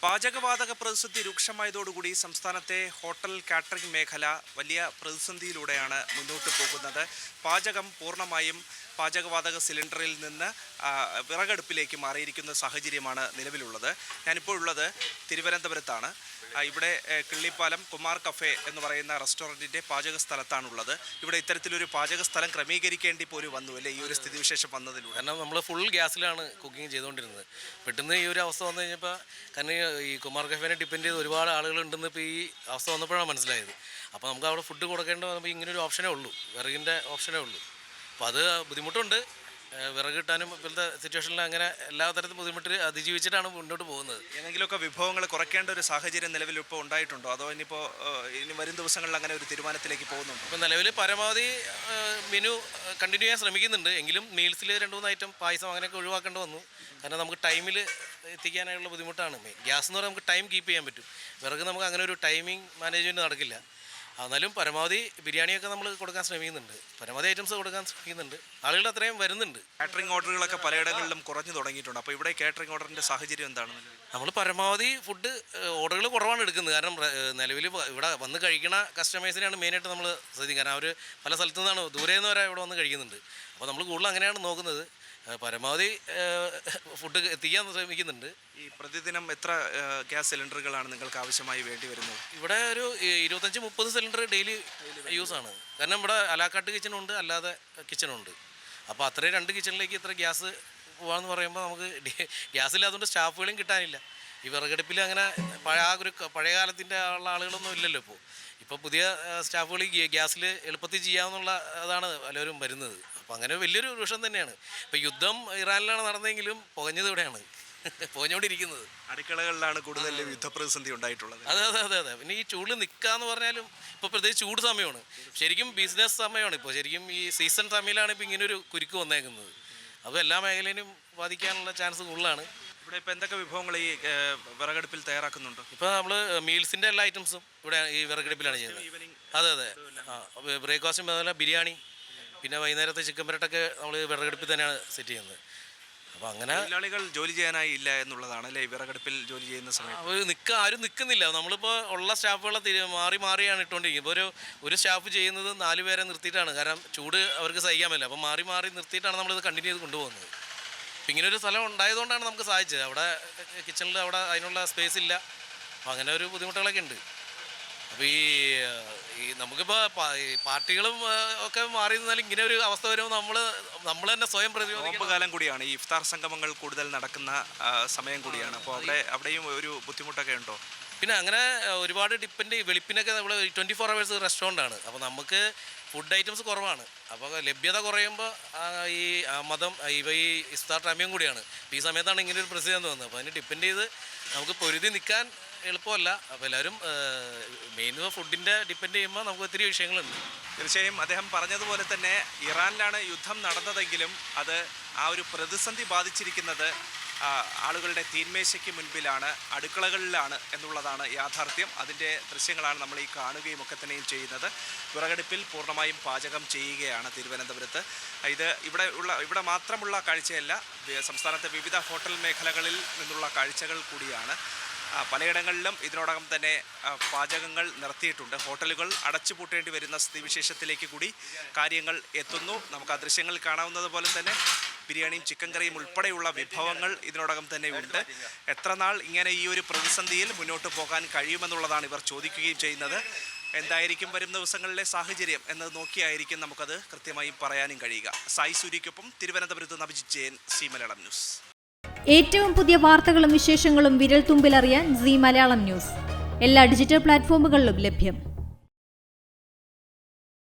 പാചകവാതക പ്രതിസന്ധി രൂക്ഷമായതോടുകൂടി സംസ്ഥാനത്തെ ഹോട്ടൽ കാറ്ററിംഗ് മേഖല വലിയ പ്രതിസന്ധിയിലൂടെയാണ് മുന്നോട്ട് പോകുന്നത്. പാചകം പൂർണ്ണമായും പാചകവാതക സിലിണ്ടറിൽ നിന്ന് വിറകടുപ്പിലേക്ക് മാറിയിരിക്കുന്ന സാഹചര്യമാണ് നിലവിലുള്ളത്. ഞാനിപ്പോൾ ഉള്ളത് തിരുവനന്തപുരത്താണ്. ഇവിടെ കിള്ളിപ്പാലം കുമാർ കഫേ എന്ന് പറയുന്ന റെസ്റ്റോറൻറ്റിൻ്റെ പാചക സ്ഥലത്താണുള്ളത്. ഇവിടെ ഇത്തരത്തിലൊരു പാചക സ്ഥലം ക്രമീകരിക്കേണ്ടി പോലും വന്നു അല്ലേ ഈ ഒരു സ്ഥിതിവിശേഷം വന്നതിലൂടെ? കാരണം നമ്മൾ ഫുൾ ഗ്യാസിലാണ് കുക്കിംഗ് ചെയ്തുകൊണ്ടിരുന്നത്. പെട്ടെന്ന് ഈ ഒരു അവസ്ഥ വന്നു കഴിഞ്ഞപ്പോൾ കാരണം ഈ കുമാർ കഫേനെ ഡിപ്പെൻഡ് ചെയ്ത് ഒരുപാട് ആളുകളുണ്ടെന്ന് ഇപ്പോൾ ഈ അവസ്ഥ വന്നപ്പോഴാണ് മനസ്സിലായത്. അപ്പോൾ നമുക്ക് അവിടെ ഫുഡ് കൊടുക്കേണ്ടി വന്നപ്പോൾ ഇങ്ങനൊരു ഓപ്ഷനേ ഉള്ളൂ, വിറകിൻ്റെ ഓപ്ഷനേ ഉള്ളൂ. അപ്പോൾ അത് ബുദ്ധിമുട്ടുണ്ട്. വിറക് കിട്ടാനും ഇപ്പോഴത്തെ സിറ്റുവേഷനിൽ അങ്ങനെ എല്ലാ തരത്തിലും ബുദ്ധിമുട്ട് അതിജീവിച്ചിട്ടാണ് മുന്നോട്ട് പോകുന്നത്. ഏതെങ്കിലുമൊക്കെ വിഭവങ്ങൾ കുറയ്ക്കേണ്ട ഒരു സാഹചര്യം നിലവിൽ ഇപ്പോൾ ഉണ്ടായിട്ടുണ്ടോ, അതോ ഇനി വരും ദിവസങ്ങളിൽ അങ്ങനെ ഒരു തീരുമാനത്തിലേക്ക് പോകുന്നുണ്ടോ? ഇപ്പോൾ നിലവിൽ പരമാവധി മെനു കണ്ടിന്യൂ ചെയ്യാൻ ശ്രമിക്കുന്നുണ്ട്. എങ്കിലും മീൽസിൽ 2-3 ഐറ്റം പായസം അങ്ങനെയൊക്കെ ഒഴിവാക്കേണ്ടി വന്നു. കാരണം നമുക്ക് ടൈമിൽ എത്തിക്കാനായുള്ള ബുദ്ധിമുട്ടാണ് മെയിൻ. ഗ്യാസ് എന്ന് പറഞ്ഞാൽ നമുക്ക് ടൈം കീപ്പ് ചെയ്യാൻ പറ്റും. വിറക് നമുക്ക് അങ്ങനെ ഒരു ടൈമിംഗ് മാനേജ്മെൻറ്റ് നടക്കില്ല. എന്നാലും പരമാവധി ബിരിയാണിയൊക്കെ നമ്മൾ കൊടുക്കാൻ ശ്രമിക്കുന്നുണ്ട്, പരമാവധി ഐറ്റംസ് കൊടുക്കാൻ ശ്രമിക്കുന്നുണ്ട്. ആളുകൾ അത്രയും വരുന്നുണ്ട്. കാറ്ററിംഗ് ഓർഡറുകളൊക്കെ പലയിടങ്ങളിലും കുറഞ്ഞു തുടങ്ങിയിട്ടുണ്ട്. അപ്പോൾ ഇവിടെ കാറ്ററിംഗ് ഓർഡറിൻ്റെ സാഹചര്യം എന്താണ്? നമ്മൾ പരമാവധി ഫുഡ് ഓർഡറുകൾ കുറവാണ് എടുക്കുന്നത്. കാരണം നിലവിൽ ഇവിടെ വന്ന് കഴിക്കുന്ന കസ്റ്റമേഴ്സിനെയാണ് മെയിനായിട്ട് നമ്മൾ ശ്രദ്ധിക്കുക. കാരണം അവർ പല സ്ഥലത്തു നിന്നാണ് ദൂരെ നിന്ന് വരെ ഇവിടെ വന്ന് കഴിക്കുന്നുണ്ട്. അപ്പോൾ നമ്മൾ കൂടുതൽ അങ്ങനെയാണ് നോക്കുന്നത്. പരമാവധി ഫുഡ് എത്തിക്കാൻ ശ്രമിക്കുന്നുണ്ട്. ഈ പ്രതിദിനം എത്ര ഗ്യാസ് സിലിണ്ടറുകളാണ് നിങ്ങൾക്ക് ആവശ്യമായി വേണ്ടി വരുന്നത്? ഇവിടെ ഒരു 25-30 സിലിണ്ടർ ഡെയിലി യൂസാണ്. കാരണം ഇവിടെ അലാക്കാട്ട് കിച്ചണുണ്ട്, അല്ലാതെ കിച്ചണുണ്ട്. അപ്പോൾ അത്രയും 2 കിച്ചണിലേക്ക് ഇത്ര ഗ്യാസ് പോകാമെന്ന് പറയുമ്പോൾ നമുക്ക് ഗ്യാസ് ഇല്ലാത്തതുകൊണ്ട് സ്റ്റാഫുകളും കിട്ടാനില്ല. ഈ വിറകടുപ്പിൽ അങ്ങനെ പഴയ കാലത്തിൻ്റെ ഉള്ള ആളുകളൊന്നും ഇല്ലല്ലോ ഇപ്പോൾ പുതിയ സ്റ്റാഫുകൾ ഗ്യാസിൽ എളുപ്പത്തിൽ ചെയ്യാമെന്നുള്ള അതാണ് പലരും വരുന്നത്. അപ്പോൾ അങ്ങനെ വലിയൊരു വിഷയം തന്നെയാണ്. ഇപ്പോൾ യുദ്ധം ഇറാനിലാണ് നടന്നതെങ്കിലും പുകഞ്ഞത് ഇവിടെയാണ് പുകഞ്ഞുകൊണ്ടിരിക്കുന്നത്. അടുക്കളകളിലാണ് കൂടുതൽ യുദ്ധപ്രതിസന്ധി ഉണ്ടായിട്ടുള്ളത്. അതെ അതെ അതെ അതെ. പിന്നെ ഈ ചൂടിൽ നിൽക്കാന്ന് പറഞ്ഞാലും ഇപ്പോൾ പ്രത്യേകിച്ച് ചൂട് സമയമാണ്, ശരിക്കും ബിസിനസ് സമയമാണ്. ഇപ്പോൾ ശരിക്കും ഈ സീസൺ സമയത്താണ് ഇപ്പോൾ ഇങ്ങനൊരു കുരുക്ക് വന്നേക്കുന്നത്. അപ്പോൾ എല്ലാ മേഖലയിലും ബാധിക്കാനുള്ള ചാൻസ് കൂടുതലാണ്. ഇവിടെ ഇപ്പോൾ എന്തൊക്കെ വിഭവങ്ങൾ ഈ വിറകടുപ്പിൽ തയ്യാറാക്കുന്നുണ്ട്? ഇപ്പോൾ നമ്മൾ മീൽസിൻ്റെ എല്ലാ ഐറ്റംസും ഇവിടെ ഈ വിറകടുപ്പിലാണ് ചെയ്യുന്നത്. അതെ അതെ. ബ്രേക്ക്ഫാസ്റ്റും അതുപോലെ ബിരിയാണി, പിന്നെ വൈകുന്നേരത്തെ ചിക്കൻ പരട്ടൊക്കെ നമ്മൾ വിറകടുപ്പിൽ തന്നെയാണ് സെറ്റ് ചെയ്യുന്നത്. അപ്പോൾ അങ്ങനെ തൊഴിലാളികൾ ജോലി ചെയ്യാനായി ഇല്ല എന്നുള്ളതാണ് അല്ലേ വിറകടുപ്പിൽ ജോലി ചെയ്യുന്ന സമയത്ത്? ആരും നിൽക്കുന്നില്ല. നമ്മളിപ്പോൾ ഉള്ള സ്റ്റാഫുകളെ മാറിയാണ് ഇട്ടുകൊണ്ടിരിക്കുന്നത്. ഇപ്പോൾ ഒരു സ്റ്റാഫ് ചെയ്യുന്നത് 4 പേരെ നിർത്തിയിട്ടാണ്. കാരണം ചൂട് അവർക്ക് സഹിക്കാൻ പറ്റില്ല. അപ്പോൾ മാറി നിർത്തിയിട്ടാണ് നമ്മളിത് കണ്ടിന്യൂ ചെയ്ത് കൊണ്ടുപോകുന്നത്. അപ്പോൾ ഇങ്ങനൊരു സ്ഥലം ഉണ്ടായതുകൊണ്ടാണ് നമുക്ക് സാധിച്ചത്. അവിടെ കിച്ചണിൽ അവിടെ അതിനുള്ള സ്പേസ് ഇല്ല. അപ്പോൾ അങ്ങനെ ഒരു ബുദ്ധിമുട്ടുകളൊക്കെ ഉണ്ട്. അപ്പോൾ ഈ നമുക്കിപ്പോൾ പാർട്ടികളും ഒക്കെ മാറി നിന്നാലും ഇങ്ങനെ ഒരു അവസ്ഥ വരുമ്പോൾ നമ്മൾ തന്നെ സ്വയം പ്രതിരോധിക്കുന്ന കാലം കൂടിയാണ്. ഈ ഇഫ്താർ സംഗമങ്ങൾ കൂടുതൽ നടക്കുന്ന സമയം കൂടിയാണ്. അപ്പോൾ അവിടെയും ഒരു ബുദ്ധിമുട്ടൊക്കെ ഉണ്ടോ? പിന്നെ അങ്ങനെ ഒരുപാട് വെളുപ്പിനൊക്കെ നമ്മൾ 24 hours റെസ്റ്റോറൻ്റാണ്. അപ്പോൾ നമുക്ക് ഫുഡ് ഐറ്റംസ് കുറവാണ്. അപ്പോൾ ലഭ്യത കുറയുമ്പോൾ ഈ ഈ ഇഫ്താർ ടൈമും കൂടിയാണ്. അപ്പോൾ ഈ സമയത്താണ് ഇങ്ങനെ ഒരു പ്രസിദ്ധം തോന്നുന്നത്. അപ്പോൾ അതിന് ഡിപ്പെൻഡ് ചെയ്ത് നമുക്ക് പൊരുതി നിൽക്കാൻ എളുപ്പമല്ല. അപ്പോൾ എല്ലാവരും മെയിൻ ഫുഡിൻ്റെ ഡിപ്പെൻഡ് ചെയ്യുമ്പോൾ നമുക്ക് ഒത്തിരി വിഷയങ്ങളുണ്ട്. തീർച്ചയായും അദ്ദേഹം പറഞ്ഞതുപോലെ തന്നെ ഇറാനിലാണ് യുദ്ധം നടന്നതെങ്കിലും അത് ആ ഒരു പ്രതിസന്ധി ബാധിച്ചിരിക്കുന്നത് ആളുകളുടെ തീന്മേശയ്ക്ക് മുൻപിലാണ്, അടുക്കളകളിലാണ് എന്നുള്ളതാണ് യാഥാർത്ഥ്യം. അതിൻ്റെ ദൃശ്യങ്ങളാണ് നമ്മൾ ഈ കാണുകയും ഒക്കെ തന്നെയും ചെയ്യുന്നത്. വിറകടുപ്പിൽ പൂർണ്ണമായും പാചകം ചെയ്യുകയാണ് തിരുവനന്തപുരത്ത്. ഇത് ഇവിടെ മാത്രമുള്ള കാഴ്ചയല്ല, സംസ്ഥാനത്തെ വിവിധ ഹോട്ടൽ മേഖലകളിൽ നിന്നുള്ള കാഴ്ചകൾ കൂടിയാണ്. പലയിടങ്ങളിലും ഇതിനോടകം തന്നെ പാചകങ്ങൾ നിർത്തിയിട്ടുണ്ട്. ഹോട്ടലുകൾ അടച്ചുപൂട്ടേണ്ടി വരുന്ന സ്ഥിതിവിശേഷത്തിലേക്ക് കൂടി കാര്യങ്ങൾ എത്തുന്നു. നമുക്ക് ആ ദൃശ്യങ്ങൾ കാണാവുന്നത് പോലെ തന്നെ ബിരിയാണിയും ചിക്കൻ കറിയും ഉൾപ്പെടെയുള്ള വിഭവങ്ങൾ ഇതിനോടകം തന്നെ ഉണ്ട്. എത്ര നാൾ ഇങ്ങനെ ഈ ഒരു പ്രതിസന്ധിയിൽ മുന്നോട്ട് പോകാൻ കഴിയുമെന്നുള്ളതാണ് ഇവർ ചോദിക്കുകയും ചെയ്യുന്നത്. എന്തായിരിക്കും വരും ദിവസങ്ങളിലെ സാഹചര്യം എന്നത് നോക്കിയായിരിക്കും നമുക്കത് കൃത്യമായി പറയാനും കഴിയുക. സായി സൂര്യയ്ക്കൊപ്പം തിരുവനന്തപുരത്ത് അഭിജിത്ത് ജയൻ, സി മലയാളം ന്യൂസ്. ഏറ്റവും പുതിയ വാർത്തകളും വിശേഷങ്ങളും വിരൽ തുമ്പിലറിയാൻ സി മലയാളം ന്യൂസ് എല്ലാ ഡിജിറ്റൽ പ്ലാറ്റ്ഫോമുകളിലും ലഭ്യം.